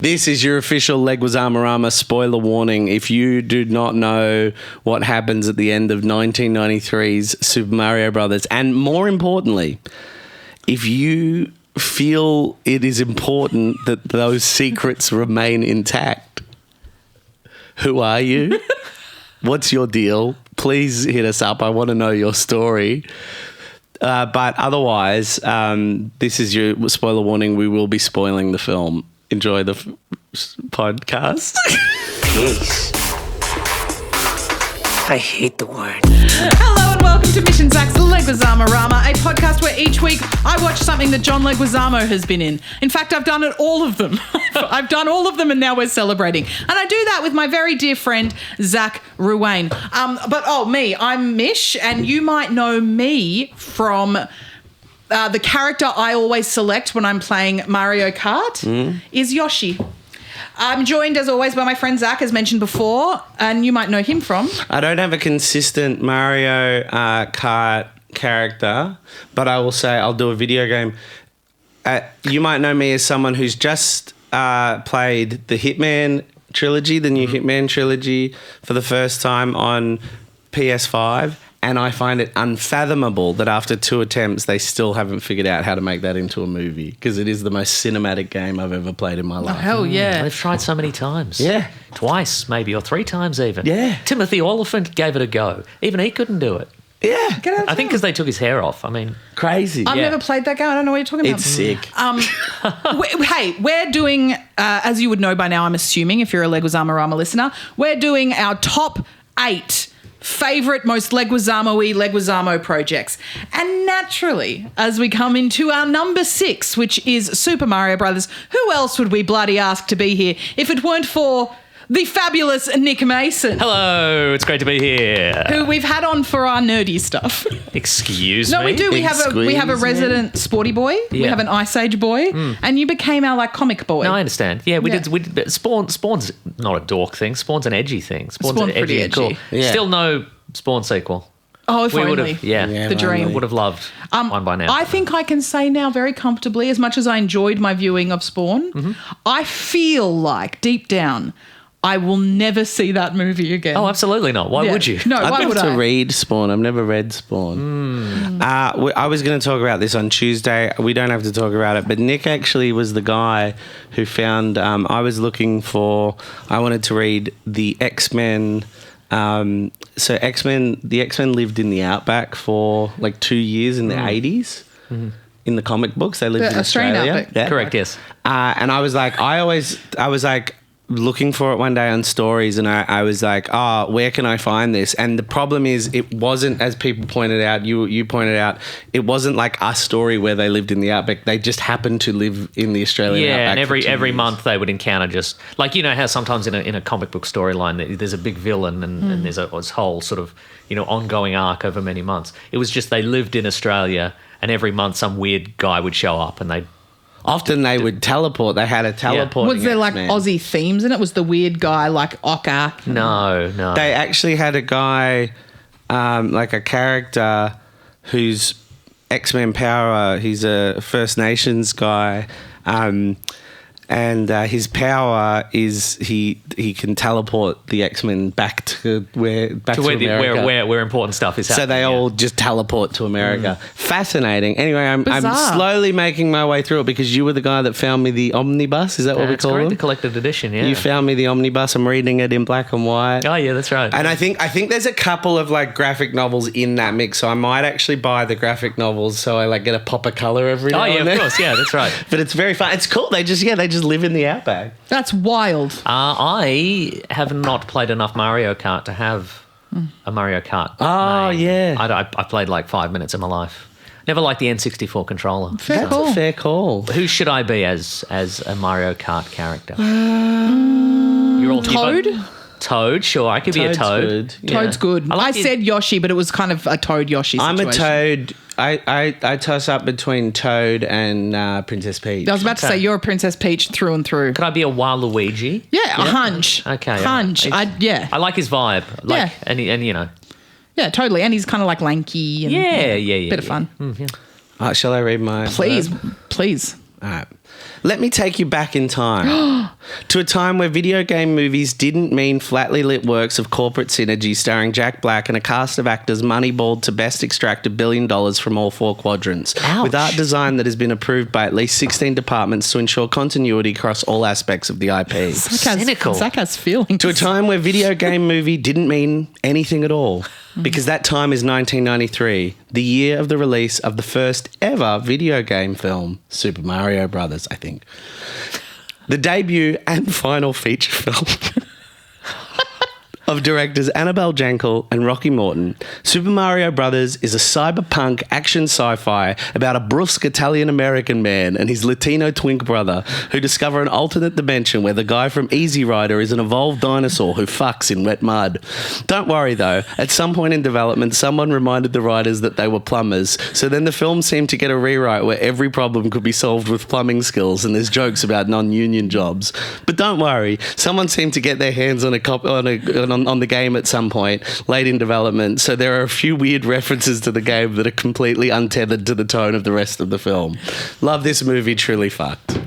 This is your official Leguizamo spoiler warning. If you do not know what happens at the end of 1993's Super Mario Brothers, and more importantly, if you feel it is important that those secrets remain intact, who are you? What's your deal? Please hit us up. I want to know your story. But otherwise, this is your spoiler warning. We will be spoiling the film. Enjoy the podcast. Yes. I hate the word. Hello and welcome to Mish and Zach's Leguizamo, a podcast where each week I watch something that John Leguizamo has been in. In fact, I've done all of them. I've done all of them and now we're celebrating. And I do that with my very dear friend, Zach Ruane. I'm Mish, and you might know me from... the character I always select when I'm playing Mario Kart is Yoshi. I'm joined, as always, by my friend Zach, as mentioned before, and you might know him from... I don't have a consistent Mario Kart character, but I will say I'll do a video game. You might know me as someone who's just played the Hitman trilogy, the new Hitman trilogy, for the first time on PS5. And I find it unfathomable that after 2 attempts, they still haven't figured out how to make that into a movie, because it is the most cinematic game I've ever played in my life. Oh, hell yeah. They've tried so many times. Yeah. Twice, maybe, or 3 times even. Yeah. Timothy Oliphant gave it a go. Even he couldn't do it. Yeah. I think because they took his hair off. I mean... Crazy. I've never played that game. I don't know what you're talking about. It's sick. We're doing, as you would know by now, I'm assuming, if you're a Leguizamo listener, we're doing our top 8 favourite, most Leguizamo-y Leguizamo projects. And naturally, as we come into our number 6, which is Super Mario Brothers, who else would we bloody ask to be here if it weren't for the fabulous Nick Mason? Hello, it's great to be here. Who we've had on for our nerdy stuff. Excuse me? No, we do. We have a resident sporty boy. We have an Ice Age boy. And you became our comic boy. No, I understand. Yeah, we did. Spawn's not a dork thing. Spawn's an edgy thing. Spawn's pretty and cool. edgy. Yeah. Still no Spawn sequel. Oh, if We only. would have, The dream. We would have loved one by now. I think I can say now very comfortably, as much as I enjoyed my viewing of Spawn, I feel like deep down I will never see that movie again. Oh, absolutely not. Why would you? No, I'd why love would to I? read Spawn. I've never read Spawn. I was going to talk about this on Tuesday. We don't have to talk about it, but Nick actually was the guy who found... I wanted to read the X-Men... the X-Men lived in the outback for like 2 years in the 80s. In the comic books, they lived in Australian Australia. outback. Yeah. Correct, yes. And I was like looking for it one day on stories, and I was like, where can I find this? And the problem is, it wasn't, as people pointed out, you pointed out, it wasn't like a story where they lived in the outback. They just happened to live in the Australian outback. Yeah, and for 2 every years. month they would encounter just like, you know how sometimes in a comic book storyline there's a big villain and there's this whole sort of, ongoing arc over many months. It was just they lived in Australia, and every month some weird guy would show up and Often they would teleport. They had a teleport. Was there like Aussie themes in it? Was the weird guy like Ocker? No. They actually had a guy, like a character whose X-Men power, he's a First Nations guy, and his power is he can teleport the X-Men back to America. where important stuff is happening. So they all just teleport to America. Fascinating. Anyway, I'm Bizarre. slowly making my way through it, because you were the guy that found me the omnibus. Is that what we That's call correct, them? the collected edition, yeah. You found me the omnibus. I'm reading it in black and white. Oh, yeah, that's right. And I think there's a couple of like graphic novels in that mix, so I might actually buy the graphic novels so I like get a pop of colour every now Oh, yeah, and of then. course, yeah, that's right. But it's very fun. It's cool. They just live in the outback. That's wild. I have not played enough Mario Kart to have a Mario Kart. Oh, name. yeah. I played like 5 minutes of my life. Never liked the N64 controller. Fair That's call. a fair call. Who should I be as a Mario Kart character? You're all Toad? Toad, sure. I could be a Toad's Toad. good. Yeah. Toad's good. I I, like said Yoshi, but it was kind of a Toad Yoshi situation. I'm a Toad. I toss up between Toad and Princess Peach. I was about to say you're a Princess Peach through and through. Could I be a Waluigi? Yeah, a hunch. Okay. Hunch. I like his vibe. Like, Yeah. and you know. Yeah, totally. And he's kind of like lanky. And, Yeah. Bit of fun. Shall I read my... Please. All right. Let me take you back in time to a time where video game movies didn't mean flatly lit works of corporate synergy starring Jack Black and a cast of actors moneyballed to best extract $1 billion from all 4 quadrants. Ouch. With art design that has been approved by at least 16 departments to ensure continuity across all aspects of the IP. Cynical. Zach has feelings. To a time where video game movie didn't mean anything at all. Because that time is 1993, the year of the release of the first ever video game film, Super Mario Brothers, I think. The debut and final feature film of directors Annabelle Jankel and Rocky Morton, Super Mario Brothers is a cyberpunk action sci-fi about a brusque Italian-American man and his Latino twink brother who discover an alternate dimension where the guy from Easy Rider is an evolved dinosaur who fucks in wet mud. Don't worry though, at some point in development, someone reminded the writers that they were plumbers, so then the film seemed to get a rewrite where every problem could be solved with plumbing skills and there's jokes about non-union jobs. But don't worry, someone seemed to get their hands on on the game at some point late in development, so there are a few weird references to the game that are completely untethered to the tone of the rest of the film. Love this movie, truly fucked.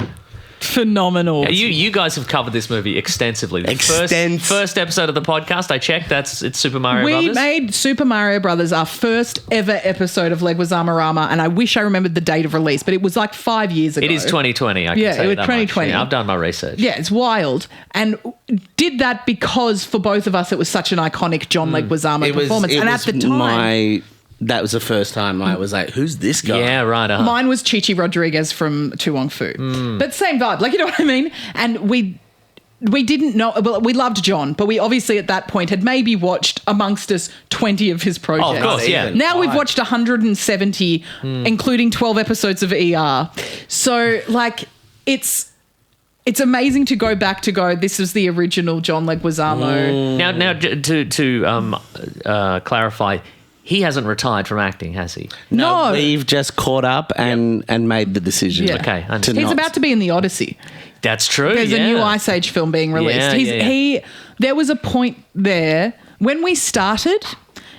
Phenomenal. You guys have covered this movie extensively. The first episode of the podcast I checked, it's Super Mario Brothers. We made Super Mario Brothers our first ever episode of Leguizamo Rama, and I wish I remembered the date of release, but it was like 5 years ago. It is 2020, I can Yeah, say it was that 2020. much. Yeah, I've done my research. Yeah, it's wild. And did that because for both of us it was such an iconic John Leguizamo performance. And at the time... That was the first time I was like, who's this guy? Yeah, right. Mine was Chichi Rodriguez from Tu Wong Fu. But same vibe, like, you know what I mean? And we didn't know, well, we loved John, but we obviously at that point had maybe watched amongst us 20 of his projects. Oh, of course, yeah. Now we've watched 170, including 12 episodes of ER. So, like, it's amazing to go back to go, this is the original John Leguizamo. Now to clarify, he hasn't retired from acting, has he? No. We've just caught up and made the decision. Yeah. Okay, He's about to be in the Odyssey. That's true. There's a new Ice Age film being released. Yeah, There was a point there when we started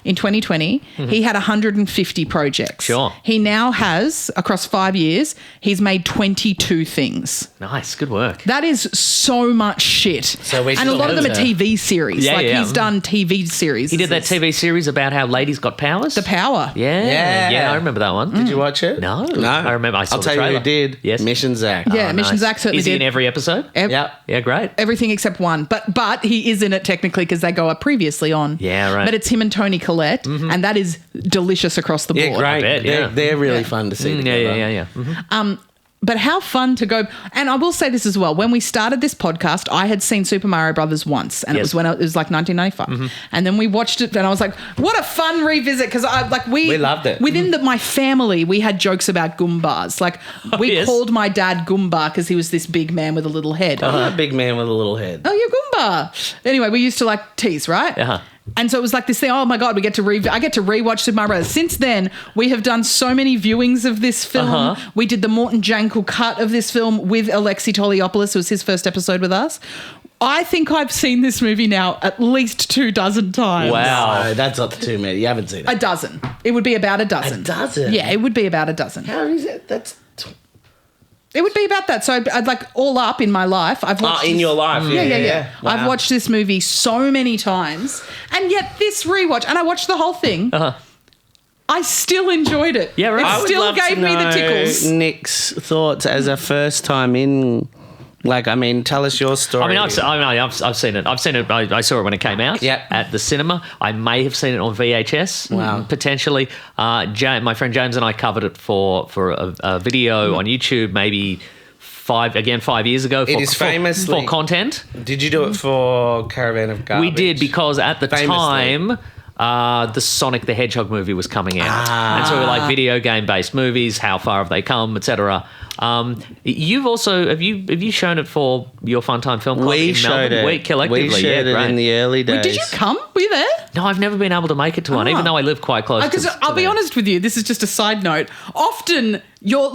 in 2020, he had 150 projects. Sure. He now has, across 5 years, he's made 22 things. Nice, good work. That is so much shit. And a lot of them are TV series. He's done TV series. He did that TV series about how ladies got powers. The Power. Yeah, I remember that one. Did you watch it? No. I remember. I saw I'll the tell trailer. you who did. Yes. Mish and Zach. Yeah, Mish and Zach certainly Is he did. in every episode? Yep. Yeah, great. Everything except one. But he is in it technically because they go up previously on. Yeah, right. But it's him and Toni Collette, and that is delicious across the board. Yeah, great. bet, yeah. They're really fun to see together. Yeah. Mhm. But how fun to go. And I will say this as well. When we started this podcast, I had seen Super Mario Brothers once, and it was when it was like 1995. And then we watched it, and I was like, what a fun revisit. Because we loved it. Within my family, we had jokes about Goombas. Like, we called my dad Goomba because he was this big man with a little head. Big man with a little head. Oh, you're Goomba. Anyway, we used to like tease, right? Uh-huh. And so it was like this thing, oh my God, I get to rewatch Super Mario Brothers. Since then, we have done so many viewings of this film. We did the Morton Jankel cut of this film with Alexi Toliopoulos. It was his first episode with us. I think I've seen this movie now at least 24 times. Wow. No, that's not too many. You haven't seen it. A dozen. It would be about a dozen. A dozen? Yeah, it would be about a dozen. How is it? It would be about that. So I'd like all up in my life. I've watched in your life. Yeah. Wow. I've watched this movie so many times, and yet this rewatch, and I watched the whole thing. I still enjoyed it. Yeah, right. It still gave me the tickles. Nick's thoughts as a first time in. Like, I mean, tell us your story. I mean, I've seen it. I've seen it. I saw it when it came out at the cinema. I may have seen it on VHS, potentially. My friend James and I covered it for a video on YouTube, maybe 5 years ago. It is famously for content. Did you do it for Caravan of Garbage? We did, because at the time, the Sonic the Hedgehog movie was coming out, and so we were like video game based movies. How far have they come, etc. You've also have you shown it for your Fun Time Film Club in Melbourne? We collectively, we showed it in the early days. Did you come? Were you there? No, I've never been able to make it to one, even though I live quite close. Because I'll be honest with you, this is just a side note. Often you're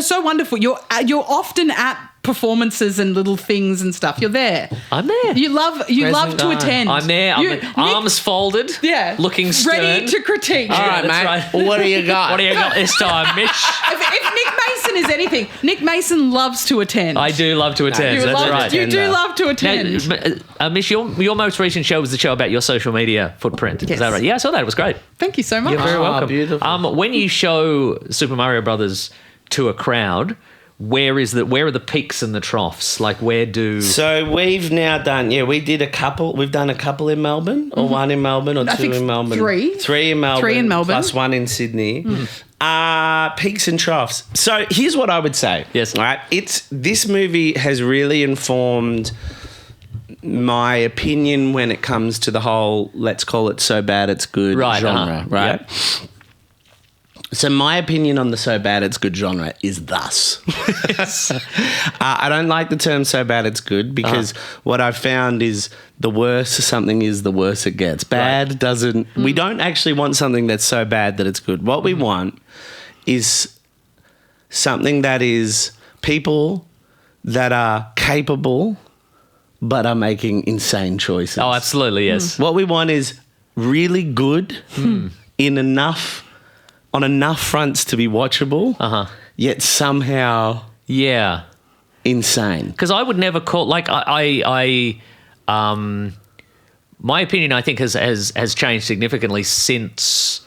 so wonderful. You're often at performances and little things and stuff. You're there. I'm there. You love to attend. I'm there. Arms folded. Yeah. Looking stern. Ready to critique. All right, mate. Right. What do you got? What do you got this time, Mish? If Nick Mason is anything. Nick Mason loves to attend. I do love to attend. You That's love- right. You do love to attend. Now, Mish, your most recent show was the show about your social media footprint. Yes. Is that right? Yeah, I saw that. It was great. Thank you so much. You're very welcome. Beautiful. When you show Super Mario Brothers to a crowd, where are the peaks and the troughs? Like, where do... So we've now done, we've done a couple in Melbourne, or one in Melbourne, or I two think in Melbourne. three in Melbourne. 3 in Melbourne. Plus one in Sydney. Peaks and troughs. So here's what I would say. Yes. All right. This movie has really informed my opinion when it comes to the whole, let's call it so bad it's good genre, right? Yep. So my opinion on the so bad it's good genre is thus. I don't like the term so bad it's good because what I've found is the worse something is, the worse it gets. Bad doesn't... We don't actually want something that's so bad that it's good. What we want is something that is people that are capable but are making insane choices. Oh, absolutely, yes. What we want is really good on enough fronts to be watchable, yet somehow insane. Because I would never call... Like, my opinion, I think, has changed significantly since...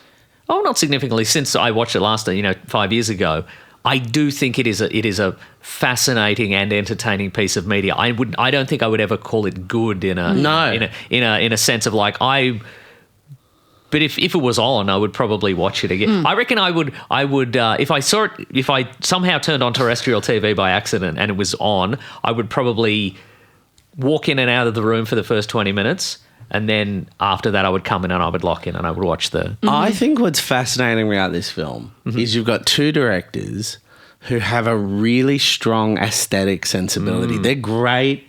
Oh, not significantly, since I watched it last, 5 years ago. I do think it is a fascinating and entertaining piece of media. I don't think I would ever call it good in a sense of like But if it was on, I would probably watch it again. I reckon I would if I saw it, if I somehow turned on terrestrial TV by accident and it was on, I would probably walk in and out of the room for the first 20 minutes. And then after that, I would come in and I would lock in and I would watch the... I think what's fascinating about this film is you've got two directors who have a really strong aesthetic sensibility. They're great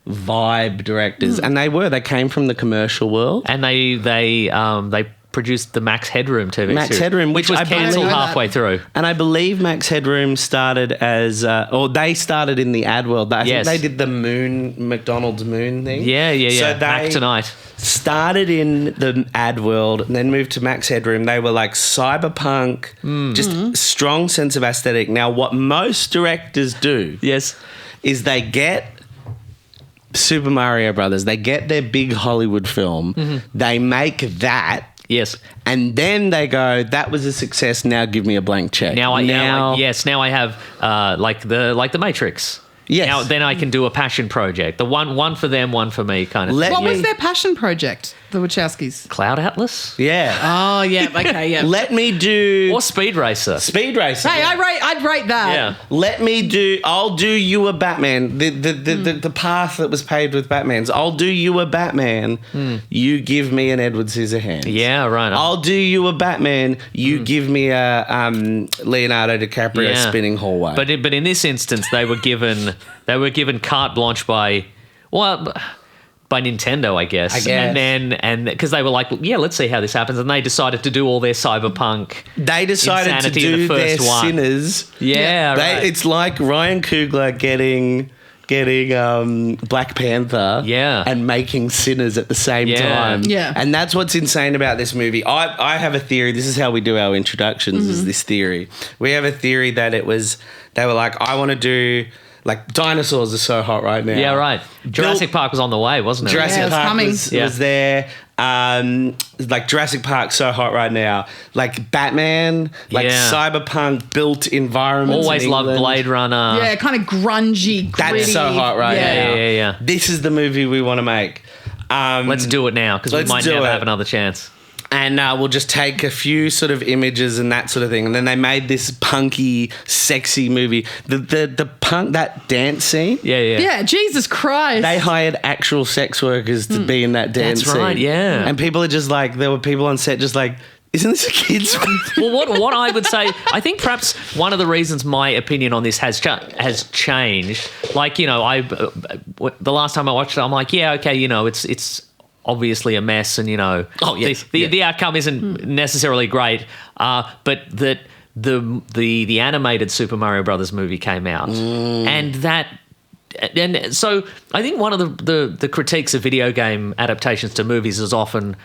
vibe directors, and they came from the commercial world, and they produced the Max Headroom TV Max series, Headroom, which was I cancelled believe- halfway through. And I believe Max Headroom started as, they started in the ad world. I think they did the McDonald's moon thing. Yeah. So they Mac Tonight started in the ad world and then moved to Max Headroom. They were like cyberpunk, just strong sense of aesthetic. Now, what most directors do is they get Super Mario Brothers, they get their big Hollywood film, they make that. Yes. And then they go, that was a success, now give me a blank check. Now I have like the Matrix. Yes. Now then I can do a passion project. The one for them, one for me kind of thing. What was their passion project, the Wachowskis? Cloud Atlas? Yeah. Oh, yeah. Okay, yeah. Let me do... Or Speed Racer. Speed Racer. Hey, I'd rate that. Yeah. I'll do you a Batman. The path that was paved with Batmans. I'll do you a Batman. You give me an Edward Scissorhands. Yeah, right. I'll do you a Batman. You give me a Leonardo DiCaprio spinning hallway. But in this instance, they were given carte blanche by Nintendo, I guess. And because they were like, let's see how this happens, and they decided to do all their cyberpunk. They decided to insanity in do the first their one. Sinners. Yeah, right. It's like Ryan Coogler getting Black Panther and making Sinners at the same time. Yeah. And that's what's insane about this movie. I have a theory. This is how we do our introductions, is this theory. We have a theory that they were like, I want to do... Like, dinosaurs are so hot right now. Yeah, right. Jurassic Park was on the way, wasn't it? Jurassic Park coming. was there. Like, Jurassic Park so hot right now. Like, Batman, cyberpunk built environments. Always in loved England. Blade Runner. Yeah, kind of grungy, gritty. That's so hot right now. Yeah. This is the movie we want to make. Let's do it now, because we might never have another chance. And we'll just take a few sort of images and that sort of thing. And then they made this punky, sexy movie. The punk, that dance scene. Yeah. Yeah, Jesus Christ. They hired actual sex workers to be in that dance scene. That's right, yeah. And people are just like, there were people on set just like, isn't this a kid's movie? Well, what I would say, I think perhaps one of the reasons my opinion on this has changed, like, the last time I watched it, I'm like, it's obviously a mess, and the outcome isn't necessarily great, but that the animated Super Mario Brothers movie came out, and so I think one of the critiques of video game adaptations to movies is often,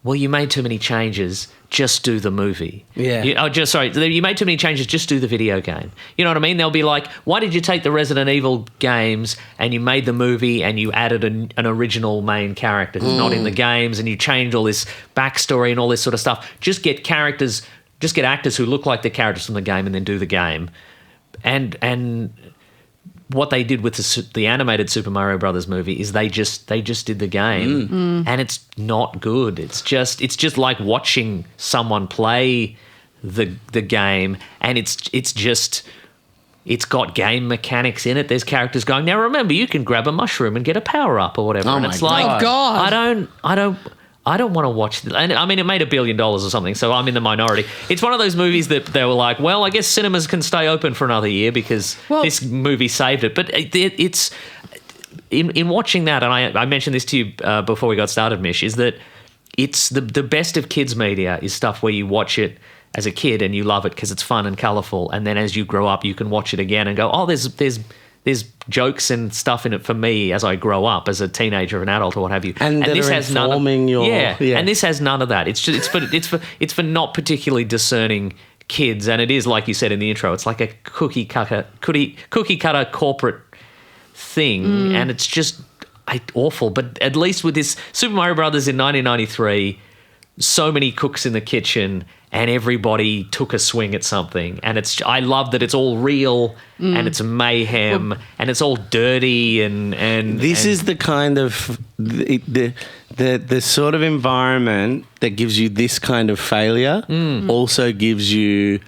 well, you made too many changes, just do the movie. Yeah. You made too many changes, just do the video game. You know what I mean? They'll be like, why did you take the Resident Evil games and you made the movie and you added an original main character who's not in the games, and you changed all this backstory and all this sort of stuff? Just get actors who look like the characters from the game and then do the game. And what they did with the animated Super Mario Brothers movie is they just did the game, and it's not good. It's just like watching someone play the game, and it's got game mechanics in it. There's characters going, now remember, you can grab a mushroom and get a power up or whatever. Oh, and my it's like, God. I don't want to watch this. And I mean, it made $1 billion or something, so I'm in the minority. It's one of those movies that they were like, well, I guess cinemas can stay open for another year because this movie saved it. But it's in watching that, and I mentioned this to you before we got started, Mish, is that it's the best of kids media is stuff where you watch it as a kid and you love it because it's fun and colourful, and then as you grow up, you can watch it again and go, oh, there's jokes and stuff in it for me as I grow up as a teenager, an adult, or what have you. And this has none of and this has none of that. It's for not particularly discerning kids, and it is, like you said in the intro, it's like a cookie cutter corporate thing, and it's just awful. But at least with this Super Mario Brothers in 1993, so many cooks in the kitchen, and everybody took a swing at something, and I love that it's all real and it's mayhem and it's all dirty and this is the kind of the sort of environment that gives you this kind of failure also gives you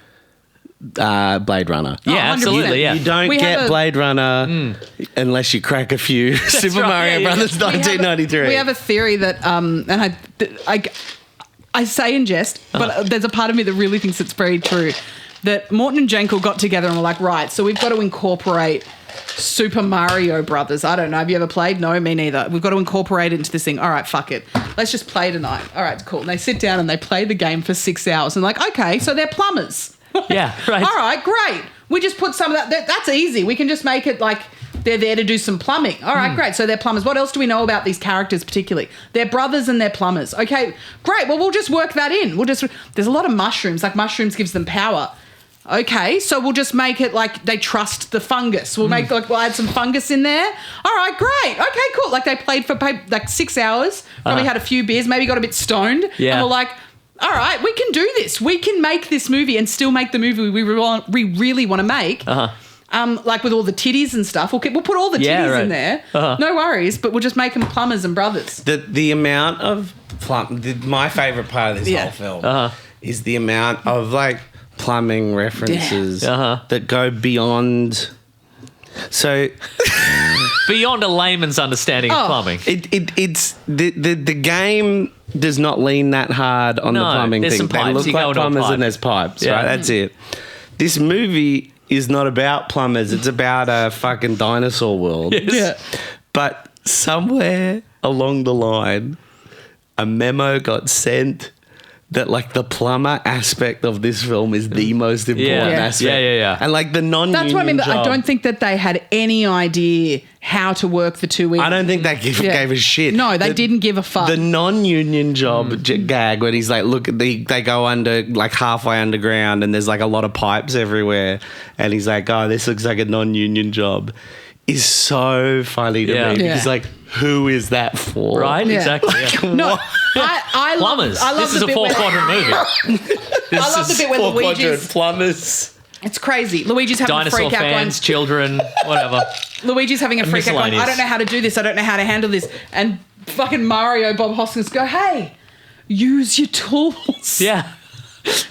Blade Runner. Yeah, absolutely. Yeah, you don't get Blade Runner unless you crack a few Super Mario Brothers 1993. We have a theory that and I say in jest, but there's a part of me that really thinks it's very true, that Morton and Jenkel got together and were like, right, so we've got to incorporate Super Mario Brothers. I don't know. Have you ever played? No, me neither. We've got to incorporate it into this thing. All right, fuck it. Let's just play tonight. All right, cool. And they sit down and they play the game for 6 hours and like, okay, so they're plumbers. Yeah, right. All right, great. We just put some of that. That's easy. We can just make it like they're there to do some plumbing. All right, great. So they're plumbers. What else do we know about these characters particularly? They're brothers and they're plumbers. Okay, great. Well, we'll just work that in. There's a lot of mushrooms. Like mushrooms gives them power. Okay, so we'll just make it like they trust the fungus. We'll we'll add some fungus in there. All right, great. Okay, cool. Like they played for like 6 hours, probably had a few beers, maybe got a bit stoned. Yeah. And we're like, all right, we can do this. We can make this movie and still make the movie we really want to make. Like with all the titties and stuff. We'll put all the titties in there. No worries, but we'll just make them plumbers and brothers. The amount of my favourite part of this whole film is the amount of like plumbing references that go beyond. So beyond a layman's understanding of plumbing. It's the game does not lean that hard on the plumbing thing. Some pipes. They look like plumbers and there's pipes, right? That's it. This movie is not about plumbers. It's about a fucking dinosaur world. Yes. Yeah. But somewhere along the line, a memo got sent that like the plumber aspect of this film is the most important aspect. Yeah. And like the non-union That's what I mean. But job, I don't think that they had any idea how to work the two. I don't think they gave a shit. No, they didn't give a fuck. The non-union job gag when he's like, look, they go under like halfway underground and there's like a lot of pipes everywhere, and he's like, oh, this looks like a non-union job, is so funny to me because like, who is that for? Right, exactly. Yeah. No, I love plumbers. I love this is a 4-quadrant movie. I love the bit where Luigi's plumbers. It's crazy. Luigi's having Dinosaur a freak out fans, children, whatever. Luigi's having a freak out going, I don't know how to do this. I don't know how to handle this. And fucking Mario, Bob Hoskins go, hey, use your tools. Yeah.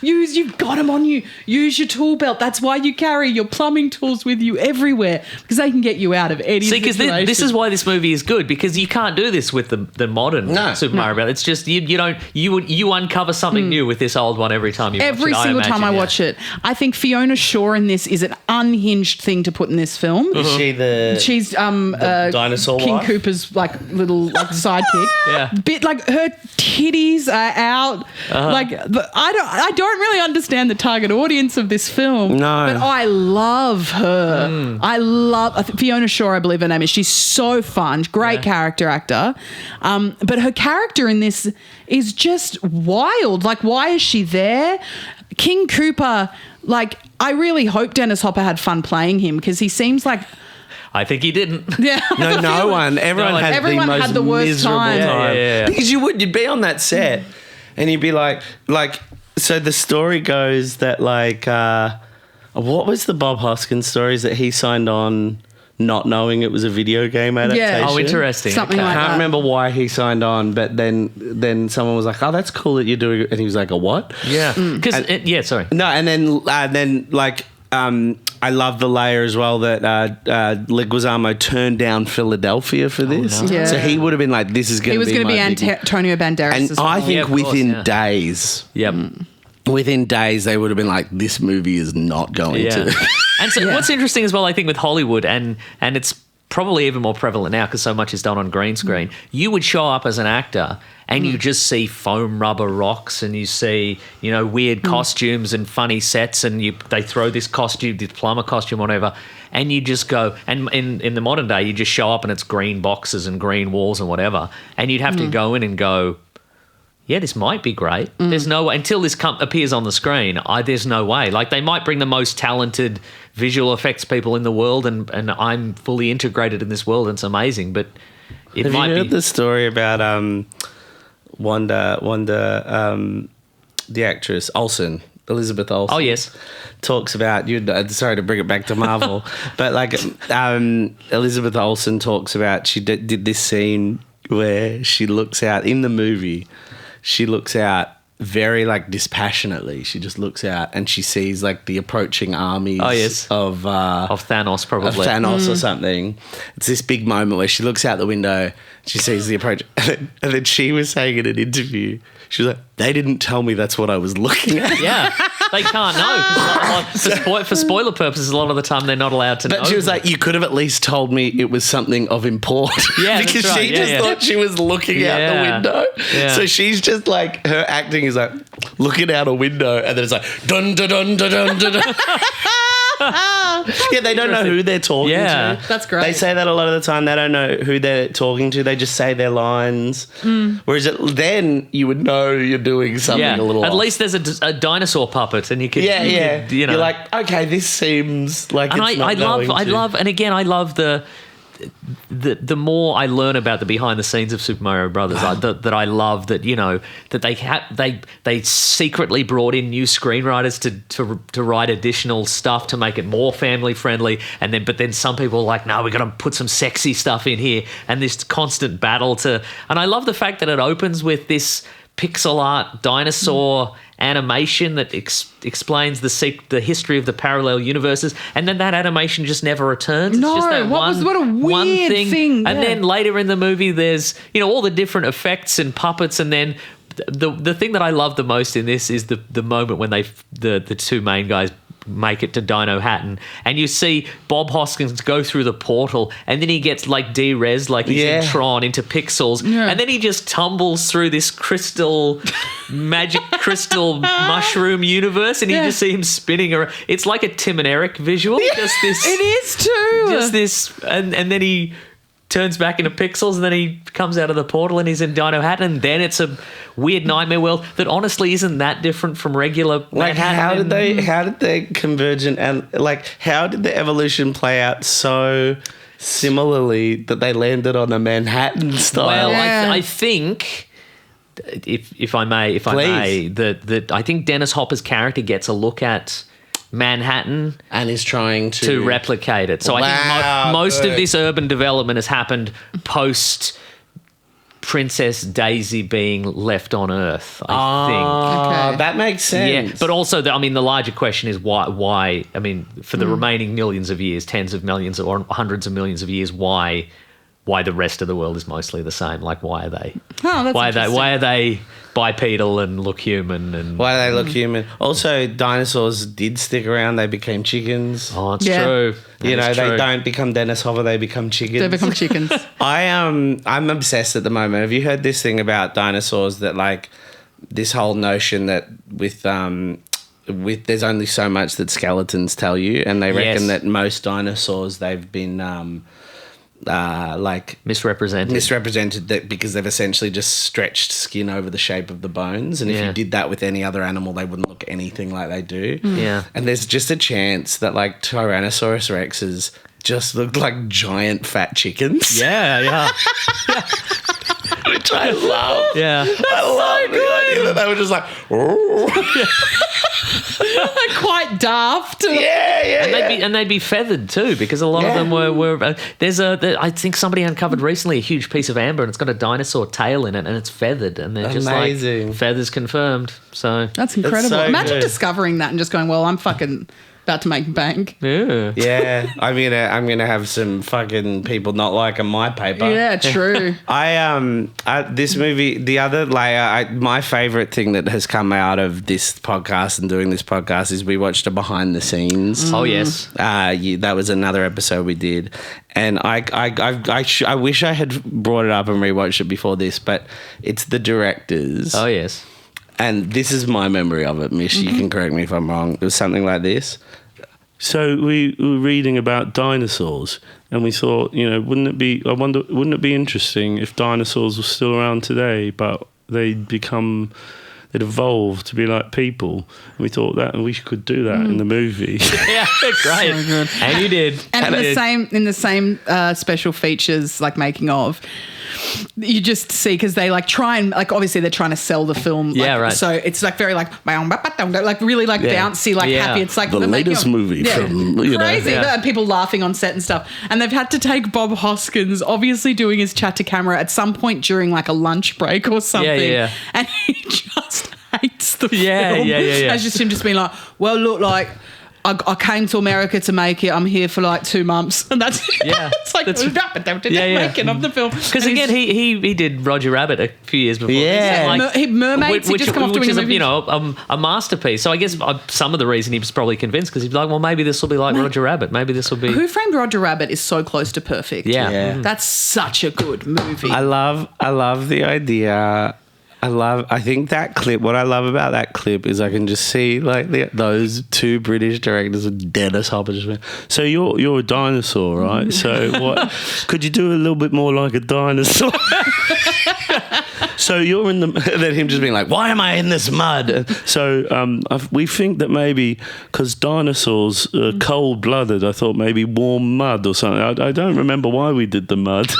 You've got them on you. Use your tool belt. That's why you carry your plumbing tools with you everywhere, because they can get you out of any situation. See, because this is why this movie is good, because you can't do this with the modern Super Mario Bros. It's just you uncover something new with this old one every time you watch it. Every single time I watch it. I think Fiona Shaw in this is an unhinged thing to put in this film. Is she She's the dinosaur King wife? Cooper's like little like sidekick. Bit like her titties are out. Like I I don't really understand the target audience of this film. No. But I love her. I love Fiona Shaw, I believe her name is. She's so fun. Great character actor. But her character in this is just wild. Like, why is she there? King Cooper, like, I really hope Dennis Hopper had fun playing him because he seems like... I think he didn't. Yeah. No one. Everyone had the most miserable time. time. Because you'd be on that set and you'd be like, so the story goes that like, what was the Bob Hoskins stories that he signed on not knowing it was a video game adaptation? Oh, interesting. Something like I can't that. remember why he signed on, but then someone was like, "Oh, that's cool that you're doing it," and he was like, "A what?" Yeah, because sorry. No, and then I love the layer as well that Leguizamo turned down Philadelphia for this. no. Yeah. So he would have been like, "This is going to be." He was going to be my big-" Antonio Banderas And as well. I think Yeah, of course, within days. Yep. Within days, they would have been like, "This movie is not going to." And so what's interesting as well, I think, with Hollywood, and it's probably even more prevalent now because so much is done on green screen, you would show up as an actor and you just see foam rubber rocks and you see, weird costumes and funny sets and they throw this costume, this plumber costume, whatever, and you just go, and in the modern day, you just show up and it's green boxes and green walls and whatever, and you'd have to go in and go, yeah, this might be great. There's no way, until this appears on the screen, there's no way. Like, they might bring the most talented visual effects people in the world and I'm fully integrated in this world and it's amazing, but it might be... Have you heard the story about Wanda, the actress, Elizabeth Olsen? Oh, yes. Talks about, sorry to bring it back to Marvel, but like Elizabeth Olsen talks about, she did this scene where she looks out in the movie, she looks out very like dispassionately. She just looks out and she sees like the approaching armies of Thanos, probably. Of Thanos or something. It's this big moment where she looks out the window, she sees the approach, and then she was saying in an interview, she was like, "They didn't tell me that's what I was looking at." Yeah, they can't know. For spoiler purposes, a lot of the time they're not allowed to know. But she was like, "You could have at least told me it was something of import." Yeah, because that's right. she just thought she was looking out the window. Yeah. So she's just like, her acting is like looking out a window, and then it's like dun dun dun dun dun dun. dun. Yeah, they don't know who they're talking to. That's great. They say that a lot of the time. They don't know who they're talking to. They just say their lines. Whereas then you would know you're doing something a little At off. least there's a dinosaur puppet, and you could You're like, okay, this seems like and it's not I love, and again, I love the more I learn about the behind the scenes of Super Mario Brothers, that I love that that they secretly brought in new screenwriters to write additional stuff to make it more family friendly, but then some people are like, no, we got to put some sexy stuff in here, and this constant battle and I love the fact that it opens with this pixel art dinosaur animation that explains the history of the parallel universes, and then that animation just never returns. No, it's just that what a weird thing. And then later in the movie, there's all the different effects and puppets, and then the thing that I love the most in this is the moment when the two main guys make it to Dino Hatton, and you see Bob Hoskins go through the portal, and then he gets like de-res, like he's in Tron, into pixels, and then he just tumbles through this magic crystal mushroom universe, and you just see him spinning around. It's like a Tim and Eric visual. Just this, it is too. Just this, and then he turns back into pixels, and then he comes out of the portal and he's in Dino Hatton, and then it's a weird nightmare world that honestly isn't that different from regular Manhattan. How did they convergent and like how did the evolution play out so similarly that they landed on a Manhattan style? Well, I think if I may, that I think Dennis Hopper's character gets a look at Manhattan and is trying to replicate it. So I think most of this urban development has happened post Princess Daisy being left on Earth, I think. Okay. That makes sense. Yeah, but also, the larger question is why, for the remaining millions of years, tens of millions or hundreds of millions of years, why the rest of the world is mostly the same? Like, why are they? Oh, that's why are they bipedal and look human? And why do they look human? Also, dinosaurs did stick around. They became chickens. Oh, it's true. They don't become Dennis Hopper. They become chickens. They become chickens. I'm obsessed at the moment. Have you heard this thing about dinosaurs that like this whole notion that with there's only so much that skeletons tell you, and they reckon that most dinosaurs they've been like misrepresented that because they've essentially just stretched skin over the shape of the bones, and if you did that with any other animal, they wouldn't look anything like they do. And there's just a chance that like Tyrannosaurus Rexes just looked like giant fat chickens. Which I love. I love the idea that they were just like, quite daft. And they'd be feathered too, because a lot of them were I think somebody uncovered recently a huge piece of amber and it's got a dinosaur tail in it and it's feathered, and they're just like feathers confirmed. So that's incredible. So imagine discovering that and just going, well, I'm fucking about to make bank. Yeah, I'm gonna have some fucking people not liking my paper. Yeah, true. This movie, the other layer, my favorite thing that has come out of this podcast and doing this podcast is we watched a behind the scenes. Oh yes, that was another episode we did, and I wish I had brought it up and rewatched it before this, but it's the directors. Oh yes. And this is my memory of it, Mish. You can correct me if I'm wrong. It was something like this. So we were reading about dinosaurs, and we thought, wouldn't it be interesting if dinosaurs were still around today, but they'd evolved to be like people? And we thought that we could do that in the movie. Yeah, great. So good. And you did. And in the same special features, like making of, you just see, because they like try and like obviously they're trying to sell the film. So it's like very like really like bouncy, like happy. It's like the latest movie from crazy. And people laughing on set and stuff. And they've had to take Bob Hoskins, obviously doing his chat to camera at some point during like a lunch break or something. And he just hates the film. It's just him just being like, well, look, like I came to America to make it. I'm here for like 2 months, and that's it's like making of the film. Because again, he did Roger Rabbit a few years before. Mermaids. He just come off doing a movie. A masterpiece. So I guess some of the reason he was probably convinced because he's like, well, maybe this will be like Roger Rabbit. Maybe this will be. Who Framed Roger Rabbit is so close to perfect. That's such a good movie. I love the idea. I think that clip, what I love about that clip is I can just see like those two British directors with Dennis Hopper just went, so you're a dinosaur, right? So what, could you do a little bit more like a dinosaur? So you're in then him just being like, why am I in this mud? So we think that maybe because dinosaurs are cold-blooded, I thought maybe warm mud or something. I don't remember why we did the mud.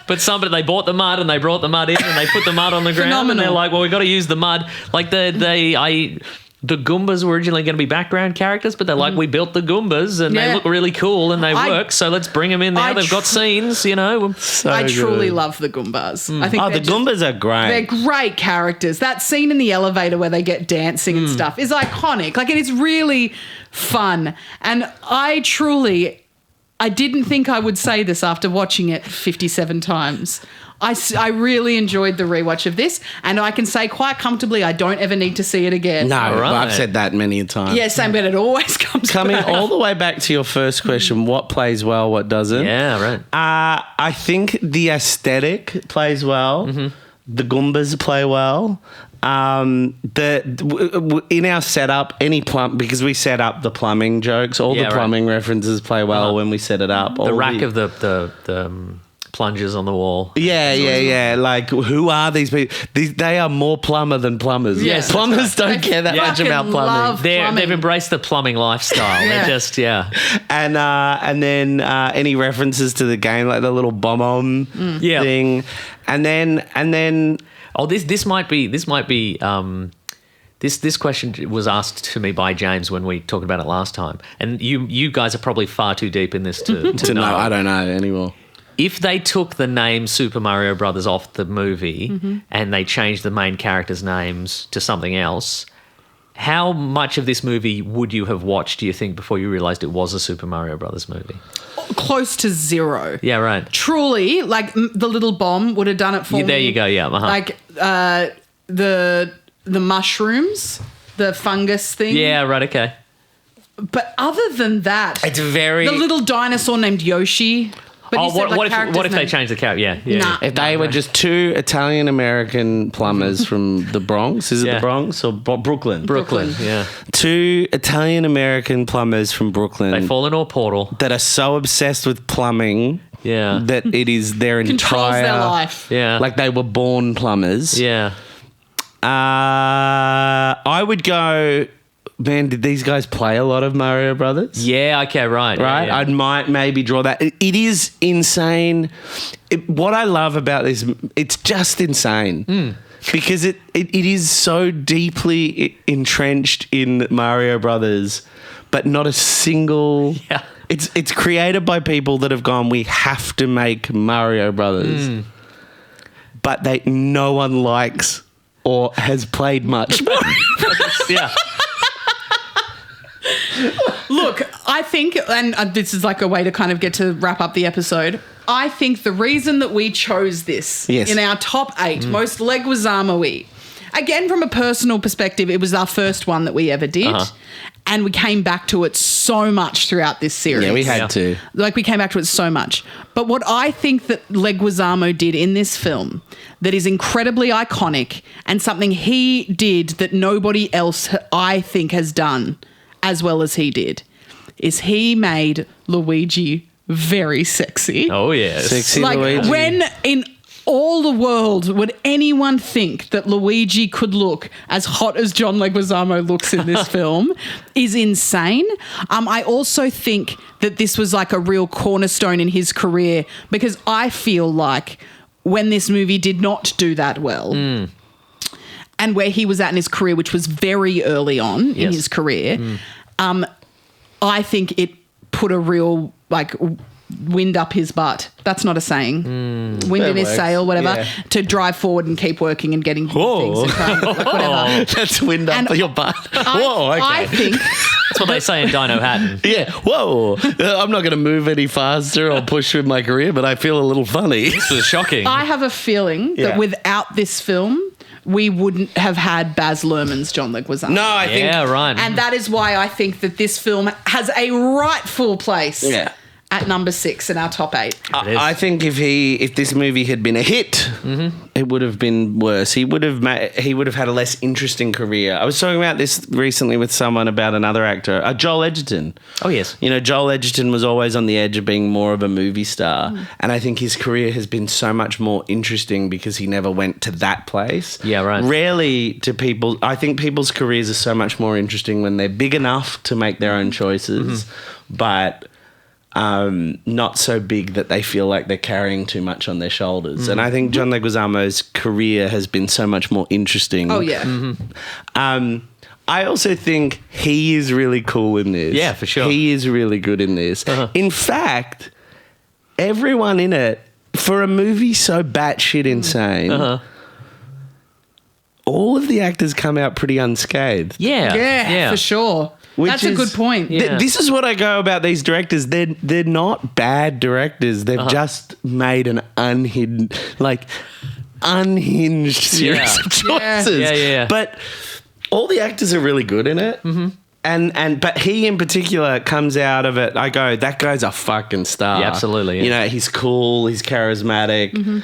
But they bought the mud and they brought the mud in and they put the mud on the ground. Phenomenal. And they're like, well, we got to use the mud. Like the Goombas were originally going to be background characters, but they're like, we built the Goombas and they look really cool and they work, so let's bring them in there. They've got scenes, So I truly love the Goombas. I think the Goombas are great. They're great characters. That scene in the elevator where they get dancing and stuff is iconic. Like, it is really fun. And I didn't think I would say this after watching it 57 times. I really enjoyed the rewatch of this, and I can say quite comfortably I don't ever need to see it again. No, I've said that many times. Yeah, same, but it always comes back. All the way back to your first question, what plays well, what doesn't? Yeah, right. I think the aesthetic plays well. The Goombas play well. In our setup, because we set up the plumbing jokes, all the plumbing references play well when we set it up. The rack of the plungers on the wall. Yeah. Like, who are these people? They are more plumber than plumbers. Yes, plumbers don't care that much about plumbing. They've embraced the plumbing lifestyle. They're just And then any references to the game, like the little bomb thing, and then. Oh, this might be. This question was asked to me by James when we talked about it last time, and you guys are probably far too deep in this to know. I don't know anymore. If they took the name Super Mario Brothers off the movie and they changed the main characters' names to something else, how much of this movie would you have watched, do you think, before you realised it was a Super Mario Brothers movie? Close to zero. Yeah, right. Truly, like the little bomb would have done it for me. There you go, yeah. Like the mushrooms, the fungus thing. Yeah, right, okay. But other than that, it's very... The little dinosaur named Yoshi. But you said, like, what if characters' they names. change the character? Yeah. Nah. If they were just two Italian-American plumbers from the Bronx, is it Yeah. the Bronx or Brooklyn? Brooklyn. Yeah. Two Italian-American plumbers from Brooklyn They fall into a portal. that are so obsessed with plumbing Yeah. that it is their Controls entire their life. Yeah. Like they were born plumbers. Yeah. I would go. Man, did these guys play a lot of Mario Brothers? Yeah. Okay. Right. Right, Yeah. I might maybe draw that. It is insane. What I love about this, it's just insane because it is so deeply entrenched in Mario Brothers, but not a single. Yeah. It's created by people that have gone, we have to make Mario Brothers, but no one likes or has played much. Yeah. Look, I think, and this is like a way to kind of get to wrap up the episode. I think the reason that we chose this in our top 8, most Leguizamo-y, again, from a personal perspective, it was our first one that we ever did. And we came back to it so much throughout this series. Yeah, we had to. Like, we came back to it so much. But what I think that Leguizamo did in this film that is incredibly iconic and something he did that nobody else, I think, has done as well as he did is he made Luigi very sexy. Oh yes. Sexy Like, Luigi. when in all the world would anyone think that Luigi could look as hot as John Leguizamo looks in this film is insane. I also think that this was like a real cornerstone in his career because I feel like when this movie did not do that well and where he was at in his career, which was very early on in his career, I think it put a real like wind up his butt. That's not a saying. Wind in his works. sail, whatever, Yeah. to drive forward and keep working and getting things in front, like whatever. That's wind up And your butt. Whoa, okay. I think That's what they say in Dino Hatton. Yeah, whoa. I'm not going to move any faster or push with my career, but I feel a little funny. This was shocking. I have a feeling Yeah. that without this film, we wouldn't have had Baz Luhrmann's John Leguizamo. No, I think. Yeah, right. And that is why I think that this film has a rightful place Yeah. at number 6 in our top 8. I think if this movie had been a hit, it would have been worse. He would have had a less interesting career. I was talking about this recently with someone about another actor, Joel Edgerton. Oh yes. You know, Joel Edgerton was always on the edge of being more of a movie star, and I think his career has been so much more interesting because he never went to that place. Yeah, right. Rarely to people. I think people's careers are so much more interesting when they're big enough to make their own choices, but not so big that they feel like they're carrying too much on their shoulders. And I think John Leguizamo's career has been so much more interesting. Oh, yeah. I also think he is really cool in this. Yeah, for sure. He is really good in this. In fact, everyone in it, for a movie so batshit insane, all of the actors come out pretty unscathed. Yeah. Yeah, for sure. That's a is- good point. Yeah. This is what I go about these directors. They're not bad directors. They've just made an unhinged series Yeah. of choices. Yeah. But all the actors are really good in it. But he in particular comes out of it. I go, that guy's a fucking star. Yeah, absolutely, yeah. You know, he's cool. He's charismatic.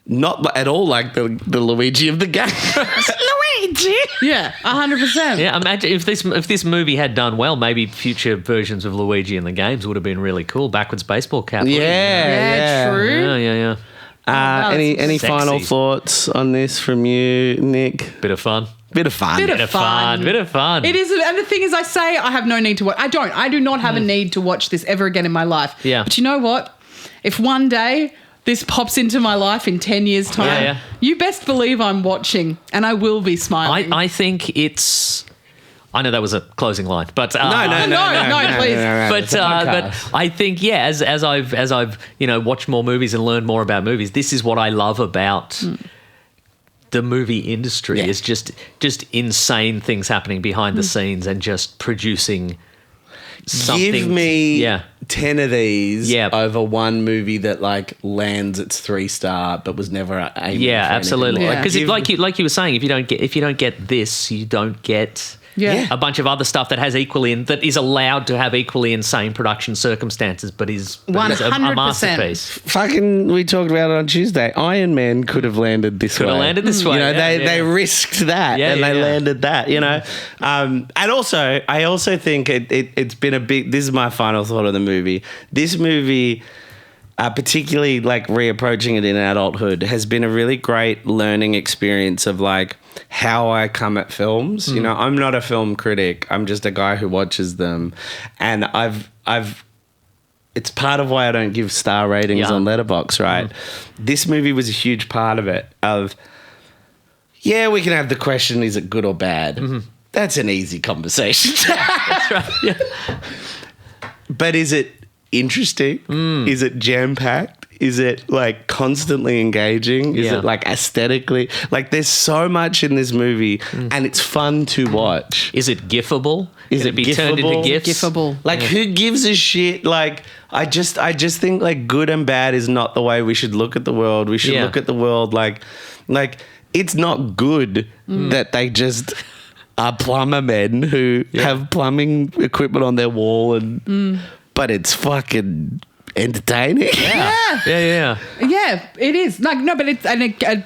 Not at all like the Luigi of the game. Luigi. Yeah, 100%. Yeah, imagine if this movie had done well, maybe future versions of Luigi in the games would have been really cool. Backwards baseball cap. Yeah, true. Yeah. Any Sexy. final thoughts on this from you, Nick? Bit of fun. Bit of fun. Bit of Bit of fun. Bit of fun. It is, and the thing is, I say I have no need to watch. I do not have a need to watch this ever again in my life. Yeah. But you know what? If one day this pops into my life in 10 years' time, Yeah. you best believe I'm watching, and I will be smiling. I think it's. I know that was a closing line, but No, please. But I think as I've watched more movies and learned more about movies, this is what I love about the movie industry is just insane things happening behind the scenes and just producing something. Give me 10 of these Yeah. over one movie that like lands its 3-star but was never aiming Yeah, for absolutely. anything more. Yeah. Because Give- like you were saying, if you don't get this, you don't get Yeah. a bunch of other stuff that has that is allowed to have equally insane production circumstances, but is a 100%. masterpiece. Fucking, we talked about it on Tuesday. Iron Man could have landed this way. Could have landed this way. You know, they risked that and they landed that, you know. And also, I also think it's been a big, this is my final thought of the movie. This movie, particularly like reapproaching it in adulthood, has been a really great learning experience of like how I come at films. You know, I'm not a film critic. I'm just a guy who watches them. And it's part of why I don't give star ratings on Letterboxd, right? This movie was a huge part of it. We can have the question, is it good or bad? That's an easy conversation. That's right. Yeah. But is it interesting? Is it jam-packed? Is it like constantly engaging? Is it like aesthetically? Like there's so much in this movie and it's fun to watch. Is it gifable? Is it be turned into gifs? Gifable. Like who gives a shit? Like I just think like good and bad is not the way we should look at the world. We should look at the world like it's not good that they just are plumber men who have plumbing equipment on their wall and but it's fucking entertaining. Yeah, it is. Like, no, but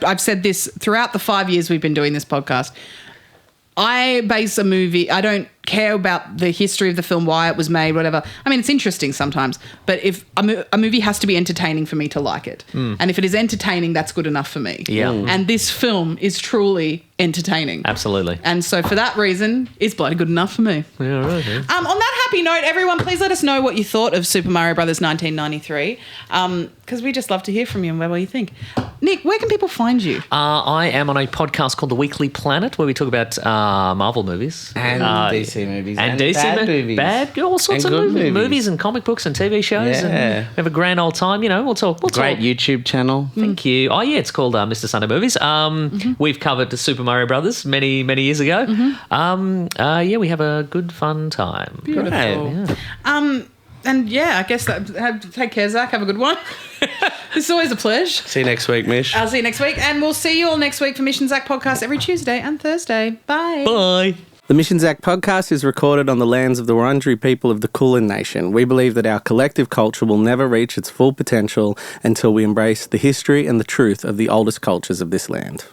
I've said this throughout the 5 years we've been doing this podcast. I base a movie, I don't care about the history of the film, why it was made, whatever. I mean, it's interesting sometimes, but if a movie has to be entertaining for me to like it. And if it is entertaining, that's good enough for me. Yeah. And this film is truly entertaining. Absolutely. And so for that reason, it's bloody good enough for me. Yeah, right. Yeah. On that happy note, everyone, please let us know what you thought of Super Mario Brothers 1993, because we just love to hear from you and what you think. Nick, where can people find you? I am on a podcast called The Weekly Planet where we talk about Marvel movies. And DC movies. And DC bad movies. All sorts And of good movies and comic books and TV shows. Yeah. And we have a grand old time. You know, we'll talk. Great YouTube channel. Thank you. Oh, yeah, it's called Mr. Sunday Movies. We've covered the Super Mario Brothers many, many years ago. We have a good, fun time. Beautiful. Yeah. And I guess take care, Zach. Have a good one. It's always a pleasure. See you next week, Mish. I'll see you next week. And we'll see you all next week for Mish and Zach Podcast every Tuesday and Thursday. Bye. Bye. The Mish and Zach Podcast is recorded on the lands of the Wurundjeri people of the Kulin Nation. We believe that our collective culture will never reach its full potential until we embrace the history and the truth of the oldest cultures of this land.